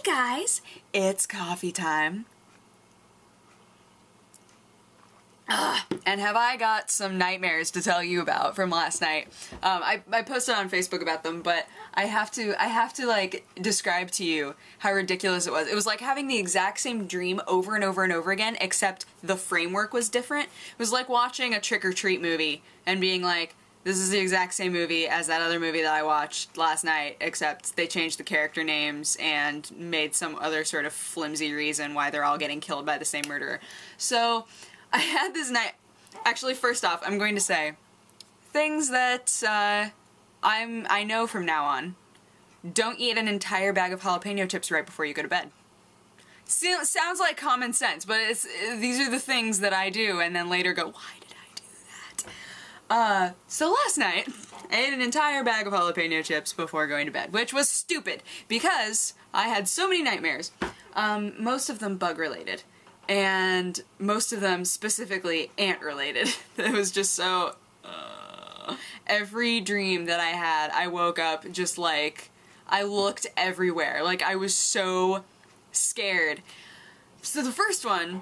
guys, it's coffee time. And have I got some nightmares to tell you about from last night. I posted on Facebook about them, but I have to like describe to you how ridiculous it was. It was like having the exact same dream over and over and over again, except the framework was different. It was like watching a Trick or Treat movie and being like, this is the exact same movie as that other movie that I watched last night, except they changed the character names and made some other sort of flimsy reason why they're all getting killed by the same murderer. So I had this night. Actually, first off, I'm going to say things that I know from now on. Don't eat an entire bag of jalapeno chips right before you go to bed. Sounds like common sense, but these are the things that I do, and then later go, why did I do that? So last night, I ate an entire bag of jalapeno chips before going to bed, which was stupid, because I had so many nightmares. Most of them bug-related. And most of them specifically ant-related. It was just so... Every dream that I had, I woke up just like... I looked everywhere. Like, I was so scared. So the first one,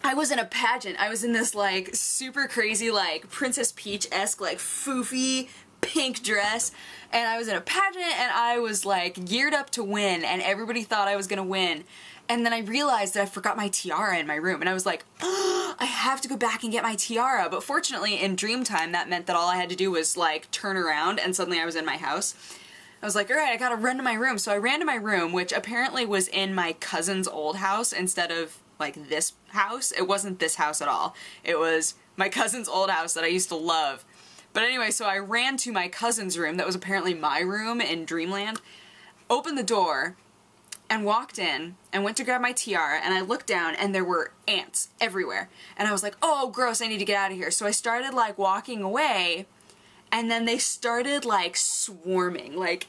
I was in a pageant. I was in this, like, super crazy, like, Princess Peach-esque, like, foofy pink dress. And I was in a pageant, and I was, like, geared up to win, and everybody thought I was gonna win. And then I realized that I forgot my tiara in my room, and I was like, oh, I have to go back and get my tiara. But fortunately, in dream time, that meant that all I had to do was, like, turn around, and suddenly I was in my house. I was like, alright, I gotta run to my room. So I ran to my room, which apparently was in my cousin's old house instead of, like, this house. It wasn't this house at all. It was my cousin's old house that I used to love. But anyway, so I ran to my cousin's room, that was apparently my room in Dreamland, opened the door, and walked in, and went to grab my tiara, and I looked down, and there were ants everywhere. And I was like, oh, gross, I need to get out of here. So I started, like, walking away, and then they started, like, swarming. Like,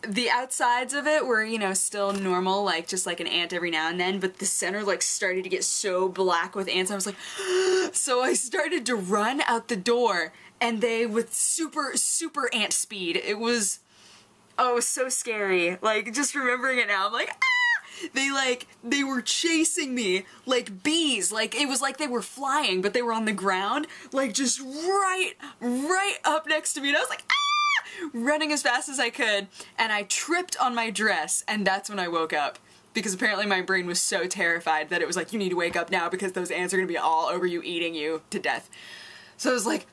the outsides of it were, you know, still normal, like, just like an ant every now and then, but the center, like, started to get so black with ants, I was like, so I started to run out the door, and they, with super, super ant speed, it was... Oh, it was so scary. Like, just remembering it now, I'm like, ah! They were chasing me like bees. Like, it was like they were flying, but they were on the ground, like, just right up next to me, and I was like, ah! Running as fast as I could, and I tripped on my dress, and that's when I woke up. Because apparently my brain was so terrified that it was like, you need to wake up now because those ants are gonna be all over you, eating you to death. So I was like,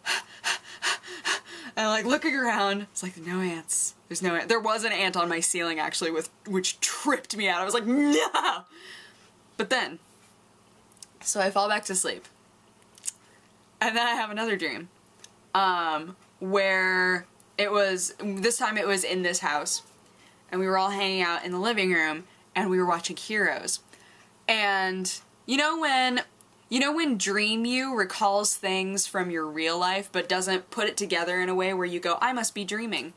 and like looking around, it's like, no ants. There's no ant. There was an ant on my ceiling actually, which tripped me out. I was like, no! But then, so I fall back to sleep. And then I have another dream, where this time it was in this house, and we were all hanging out in the living room, and we were watching Heroes. And you know when Dream You recalls things from your real life but doesn't put it together in a way where you go, I must be dreaming.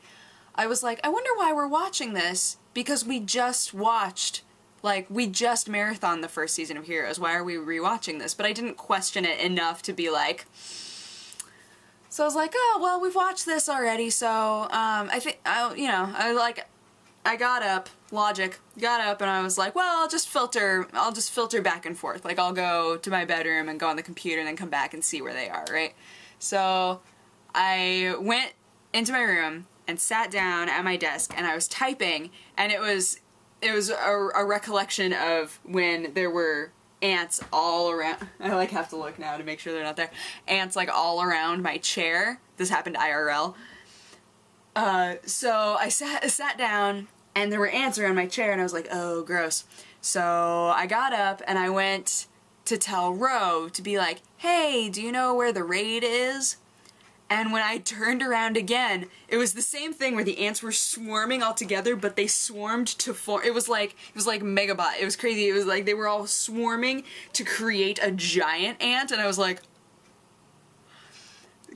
I was like, I wonder why we're watching this, because we just watched, like, we just marathoned the first season of Heroes. Why are we rewatching this? But I didn't question it enough to be like... So I was like, oh, well, we've watched this already, so, I think, I got up, got up, and I was like, well, I'll just filter back and forth. Like, I'll go to my bedroom and go on the computer and then come back and see where they are, right? So I went into my room and sat down at my desk, and I was typing, and it was a recollection of when there were ants all around. I like have to look now to make sure they're not there. Ants like all around my chair. This happened IRL. So I sat down, and there were ants around my chair, and I was like, oh, gross. So I got up, and I went to tell Ro to be like, hey, do you know where the raid is? And when I turned around again, it was the same thing where the ants were swarming all together, but they swarmed to form. It was like Megabot. It was crazy. It was like they were all swarming to create a giant ant, and I was like,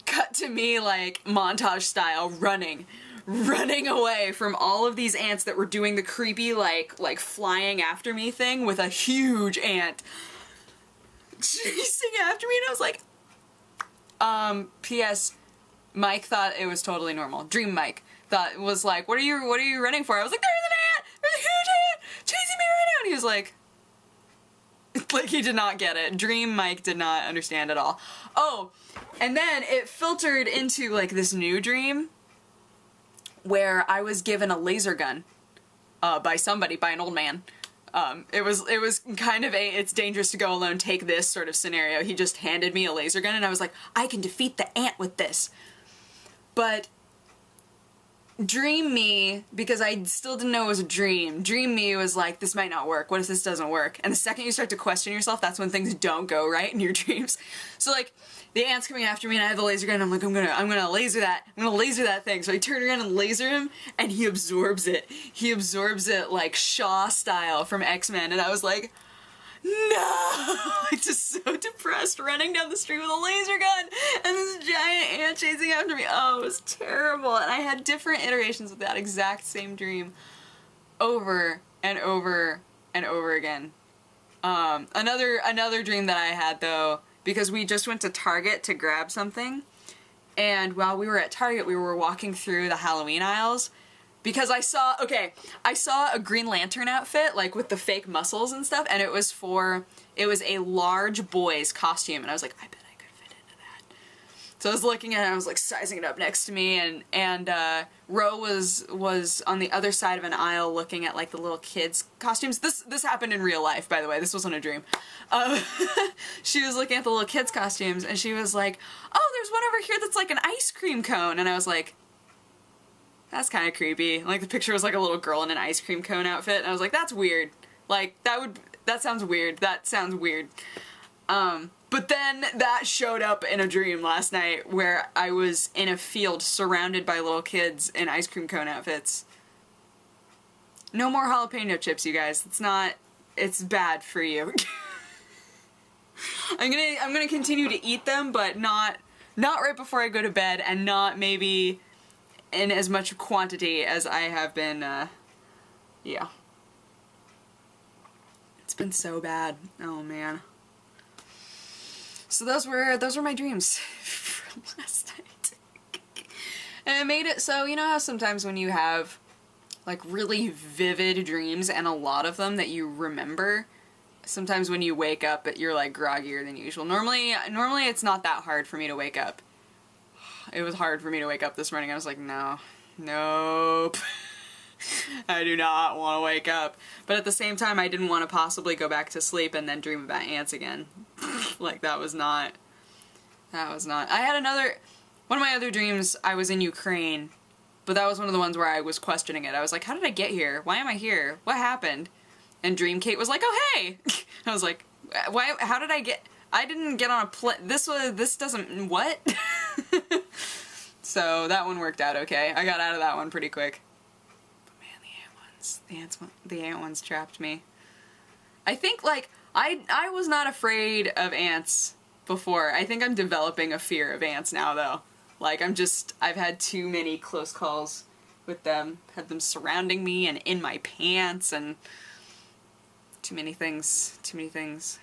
cut to me like montage style running away from all of these ants that were doing the creepy like flying after me thing with a huge ant chasing after me, and I was like, P.S. Mike thought it was totally normal. Dream Mike was like, what are you running for? I was like, there's an ant! There's a huge was like he did not get it. Dream Mike did not understand at all. Oh, and then it filtered into like this new dream where I was given a laser gun by somebody, by an old man. It was kind of it's dangerous to go alone, take this sort of scenario. He just handed me a laser gun and I was like, I can defeat the ant with this. But Dream Me, because I still didn't know it was a dream, Dream Me was like, this might not work. What if this doesn't work? And the second you start to question yourself, that's when things don't go right in your dreams. So like, the ant's coming after me and I have the laser gun and I'm like, I'm gonna laser that thing. So I turn around and laser him and he absorbs it. He absorbs it like Shaw style from X-Men, and I was like, no! Just so depressed, running down the street with a laser gun and this giant ant chasing after me. Oh, it was terrible. And I had different iterations of that exact same dream over and over and over again. Another dream that I had though, because we just went to Target to grab something, and while we were at Target we were walking through the Halloween aisles, because I saw a Green Lantern outfit, like with the fake muscles and stuff, and it was a large boy's costume, and I was like, I bet I could fit into that. So I was looking at it, I was like sizing it up next to me, and Ro was on the other side of an aisle looking at like the little kids' costumes. This happened in real life, by the way, this wasn't a dream. She was looking at the little kids' costumes, and she was like, oh, there's one over here that's like an ice cream cone, and I was like, that's kind of creepy. Like, the picture was like a little girl in an ice cream cone outfit, and I was like, that's weird. Like, that sounds weird. That sounds weird. But then that showed up in a dream last night where I was in a field surrounded by little kids in ice cream cone outfits. No more jalapeno chips, you guys. It's bad for you. I'm gonna continue to eat them, but not right before I go to bed, and not maybe in as much quantity as I have been, yeah. It's been so bad. Oh man. So those were my dreams from last night. And it made it so, you know how sometimes when you have like really vivid dreams and a lot of them that you remember, sometimes when you wake up you're like groggier than usual. Normally it's not that hard for me to wake up. It was hard for me to wake up this morning. I was like, no, nope. I do not want to wake up. But at the same time, I didn't want to possibly go back to sleep and then dream about ants again. Like, that was not. I had one of my other dreams, I was in Ukraine, but that was one of the ones where I was questioning it. I was like, how did I get here? Why am I here? What happened? And Dream Kate was like, oh, hey! I was like, why, how did I didn't get on a plane. This doesn't, what? So that one worked out okay. I got out of that one pretty quick. But man, the ant ones trapped me. I think, like, I was not afraid of ants before. I think I'm developing a fear of ants now, though. Like, I've had too many close calls with them. Had them surrounding me and in my pants, and too many things. Ants.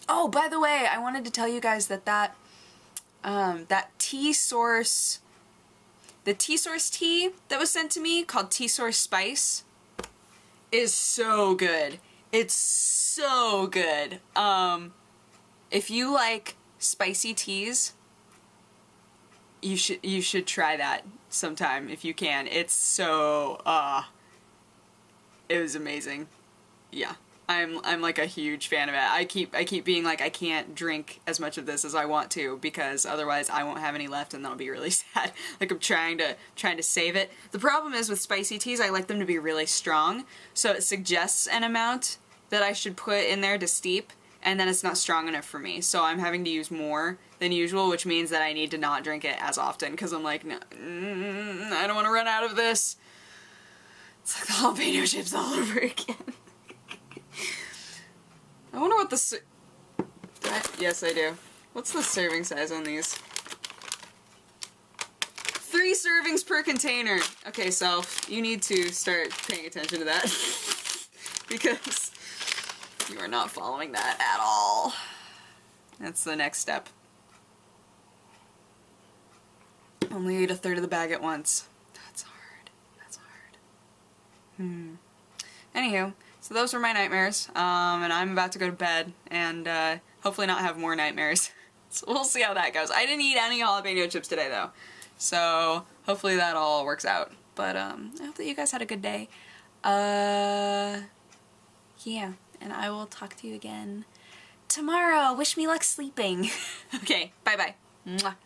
Oh, by the way, I wanted to tell you guys that T-Source, the T-Source tea that was sent to me, called T-Source Spice, is so good. It's so good. If you like spicy teas, you should try that sometime if you can. It's so, it was amazing. Yeah. I'm like a huge fan of it. I keep being like, I can't drink as much of this as I want to, because otherwise I won't have any left and that'll be really sad. Like, I'm trying to save it. The problem is with spicy teas, I like them to be really strong, so it suggests an amount that I should put in there to steep, and then it's not strong enough for me. So I'm having to use more than usual, which means that I need to not drink it as often, because I'm like, no, I don't want to run out of this. It's like the jalapeno chips all over again. I wonder what the yes, I do. What's the serving size on these? 3 servings per container. Okay, self, you need to start paying attention to that. Because you are not following that at all. That's the next step. Only ate a third of the bag at once. That's hard. That's hard. Anywho, so those were my nightmares, and I'm about to go to bed and hopefully not have more nightmares. So we'll see how that goes. I didn't eat any jalapeno chips today though, so hopefully that all works out. But I hope that you guys had a good day. Yeah, and I will talk to you again tomorrow. Wish me luck sleeping. Okay, bye-bye. Mwah.